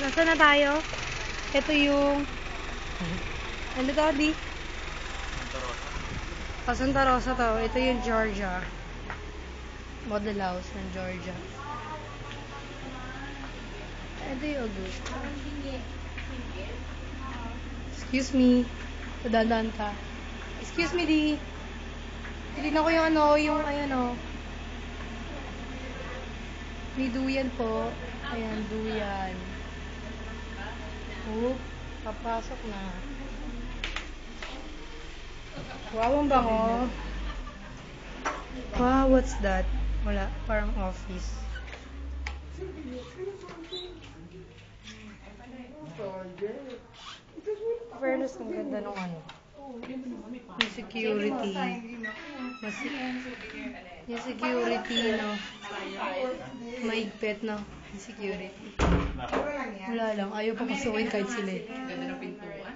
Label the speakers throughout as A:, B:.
A: Nasaan na tayo? Ito yung... Ano to, Di? Santa Rosa to. Ito yung Georgia. Model house ng Georgia. Ito yung Augusta. Excuse me. Dadaan ka. Excuse me, Di. Titignan ko yung ano, yung ayan o. May duyan po. Ayan, duyan. Oh, papasok na. Wow, ang bango. Wow, what's that? Wala, parang office. Fairness, ang ganda nung ano. Yung security. Yung security, no? Maigpit, no? Yung security. Wala lang, ayaw pa pasukin kahit sila eh.
B: Ganda ng pintuan.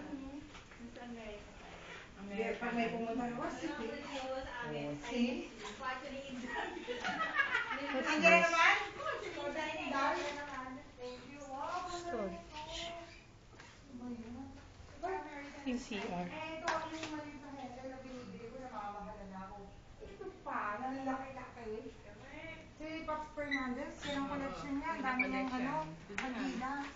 C: Pag may pumunta naman, see?
A: What's
C: Andiyan na
A: this?
C: naman? Thank you. Wow,
A: Storage. Yung CR.
C: ito ako yung maliit na handle na binibili ko na makamahala na ako. Ito pa, nalalaki-laki. Si Pops Fernandez, yan ang collection niya. Ang dami niyang ano, Adidas.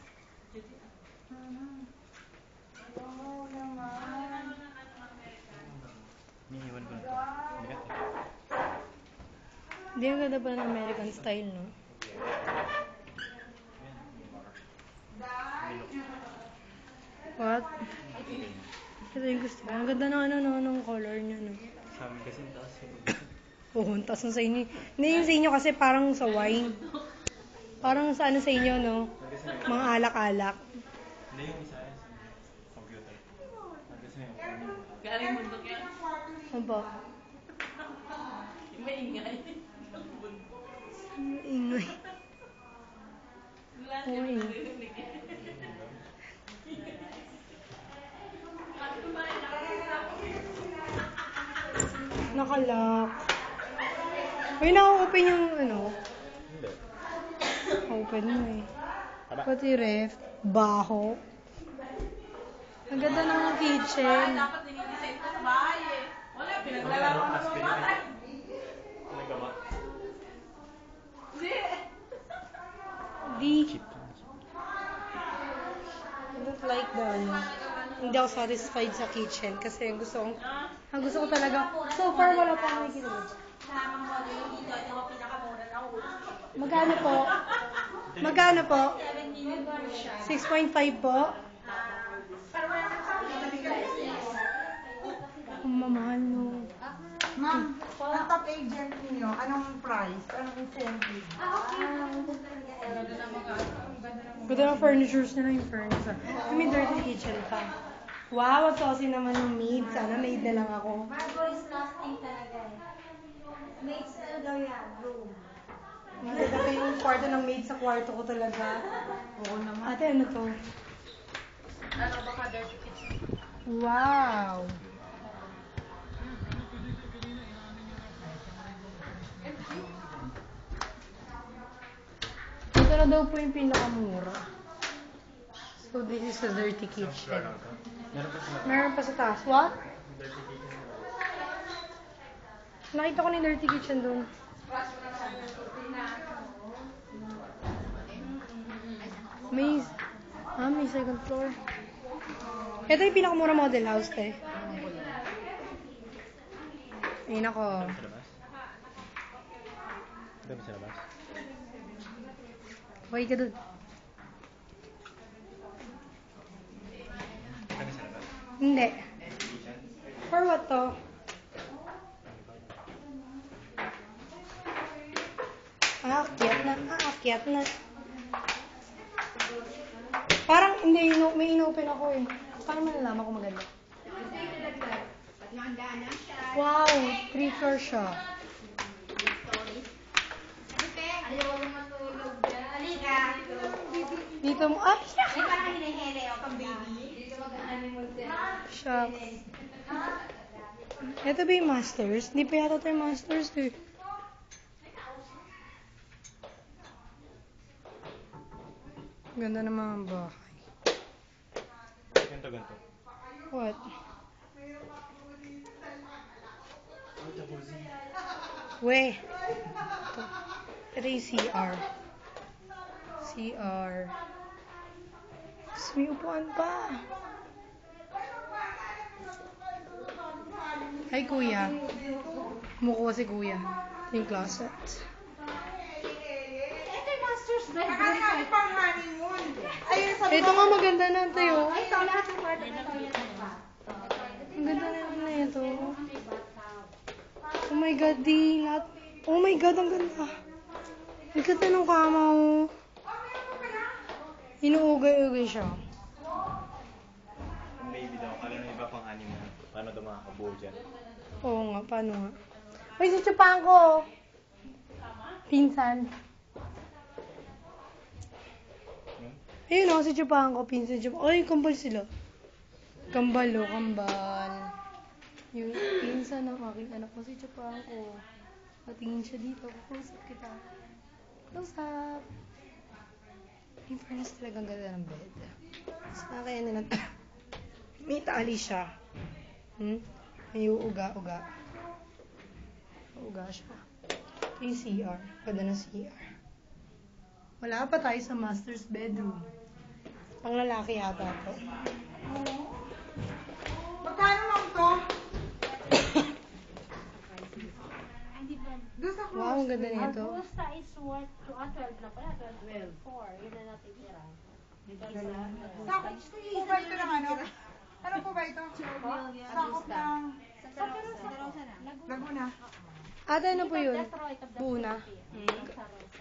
C: Wow naman.
D: Iniiwan ko na ito. Bigat eh.
A: Hindi, ang ganda pa ng American style, no? What? Ito yung gusto ko. Ang ganda ng ano, no, ng color niya, no?
D: Sa amin kasi taas eh.
A: Oo, ang taas na sa inyo. Hindi yung sa inyo kasi parang sa wine. Parang sa ano sa inyo, no? Mga alak-alak.
D: Hindi yung isa sa computer. Kasi yung
B: Galing bundok yan.
A: Ano ba?
B: Maingay.
A: Ingay.
B: Lahat
A: Oo,
B: yan
A: eh.
B: narinig eh. At kumain nakakita ko.
A: Nakalock. Uy, naka-open yung ano.
D: Hindi.
A: Open mo eh.
D: Taba.
A: Pati ref. Baho. Ang ganda ng kitchen.
B: Dapat ninidesign ko sa bahay eh. Wala, pinaglalaman ko sa bahay.
D: Nagama.
B: Hindi.
A: Di.
D: Cheap.
A: I don't like the ano. Hindi ako satisfied sa kitchen kasi ang gusto ko talaga, so far wala pa akong nakikita. Magkano po? Magkano po? 6.5 po? Ang mamahal no.
C: Ma'am, ang top agent niyo, anong price? Anong incentive?
A: Ganda ng furnitures nila yung furniture. May dirty kitchen pa. Wow, at saucy naman yung maid. Sana maid na lang ako.
E: Margot is nothing talaga eh. Mates na daw yan, room.
A: Maganda pa yung kwarto ng maid sa kwarto ko talaga.
B: Oo naman.
A: Ate, ano to?
B: Ano baka dirty kitchen?
A: Wow! Ito na daw po yung pinakamura. So, this is the dirty kitchen.
D: Meron pa sa
A: Meron pa sa taas. What?
D: dirty kitchen.
A: Nakita ko ni dirty kitchen doon. May second floor. Ito yung pinakamura model house, te. Ayun ako.
D: Sa labas? Ito ba sa labas?
A: Okay ka doon.
D: Ito ba sa labas?
A: Hindi. For what to? Aakyat na. Aakyat na. Parang hindi, may inopen ako eh. Paano malalaman ko maganda? Wow, 3 floor siya.
E: Ayaw mo matulog dyan. Halika.
A: Dito mo, ay,
E: Ay, parang hinihili ako pang baby. Dito mag-animal siya.
A: shucks. Ito ba yung masters? Hindi pa yata ito yung masters eh. Ganda ng mga bahay.
D: Ganto, ganto.
A: What?
D: Oh, jacuzzi.
A: We. Ito yung CR. CR. Tapos may upuan pa. Hi, kuya. Kumukuha si kuya. Ito yung closet.
E: Ito yung master's bedroom.
C: Nakakali pang honeymoon. Ayun, sabi
A: Ito nga maganda na tayo.
E: Ay, ito lahat ng kwarto na toilet ng ba?
A: Ang ganda naman na ito. Oh my God, di. Lahat. Oh my God, ang ganda. Ang ganda ng kama, oh. Inuugay-ugay siya.
D: Maybe daw, kala na iba pang anime. Paano daw makakabuo dyan?
A: Oo nga, paano nga? Uy, si Chupan ko! Pinsan.
D: Hmm?
A: Ayun o, si Chupan ko, pinsan Chupan. Ay, kambal sila. Kambal o, kambal. Yung pinsan ng aking anak ko, si Chupan ko. Patingin siya dito, close up kita. Close up! In fairness, talagang ganda ng bed. Sa kaya nila, may tali siya. May uuga-uga. Uuga siya. Ito yung CR. Pwede na CR. Wala pa tayo sa master's bedroom. Pang lalaki yata ito.
C: Magkano lang to? Doon sa
A: Wow, ang ganda
E: Ang
A: nito.
E: Gusta is worth 12 na pala, 12.4. Yun na natin tira.
C: Sakop po ba ito ng ano? Ano po ba ito? Sakop ng Laguna.
A: Ate, ano po yun? Buo na.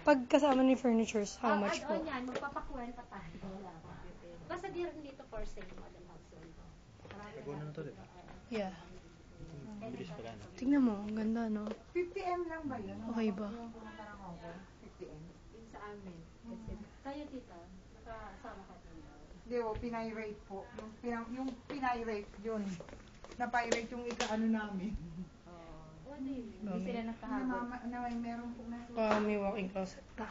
A: Pag kasama ni furnitures, how much po?
E: Add-on yan, magpapakwenta tayo. Basta di rin dito for sale, Madam Hudson.
D: Laguna na to, di ba?
A: Yeah.
D: Bilis pala, no?
A: Tingnan mo, ang ganda, no?
C: 50M lang ba yun?
A: Okay ba?
C: Yung parang ako, 50M.
E: Yun sa amin. Kasi, kayo tita, nakasama ka din daw.
C: Hindi po, pinay-rate po. Yung pinay-rate yun. Na-pirate yung ika-ano namin.
E: What do you mean?
A: Hindi sila
C: Na may meron po na
A: May walk-in closet na.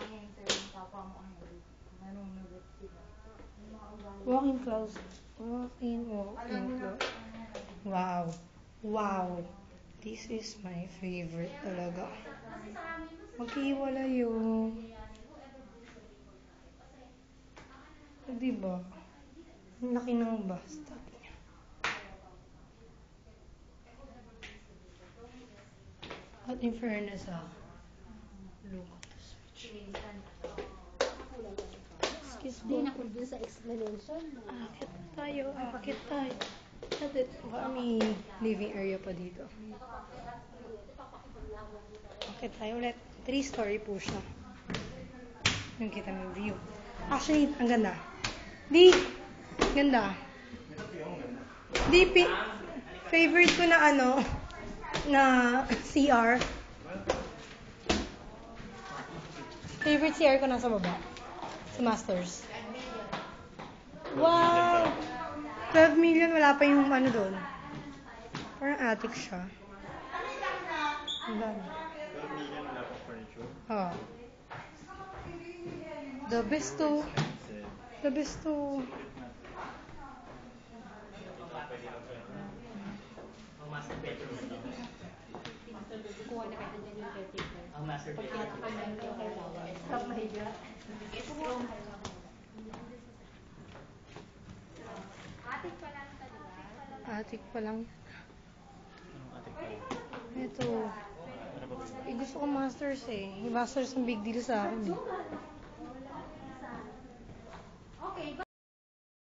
A: Walk-in closet. Walk-in closet. Wow. Wow. This is my favorite talaga. Maghiwala yung... Diba? Ang laki ng basta. At in fairness, look at the switch. Excuse
E: Hindi
A: me.
E: na ko dun sa explanation.
A: Akit tayo. Baka may living area pa dito. Akit tayo ulit. 3-story po siya. Yung kita mo view. Actually, ang ganda. Ganda. Favorite ko na na CR. Favorite CR ko nasa baba. Sa Masters. Wow! 12 million, wala pa yung doon. Parang attic siya. Ang dami.
D: 12 million wala pang furniture.
A: Oh. The best to.
D: Expensive.
A: The best to.
E: Kuha na kayo dyan yung caretaker. Pagkita ka na yung kailangan. Stop mahiga. Atik pa lang ito, diba?
A: Attic pa lang.
D: Anong ating pa?
A: Ito.
D: Ano ba ba yun?
A: Gusto ko Masters eh. Yung Masters ang big deal sa akin.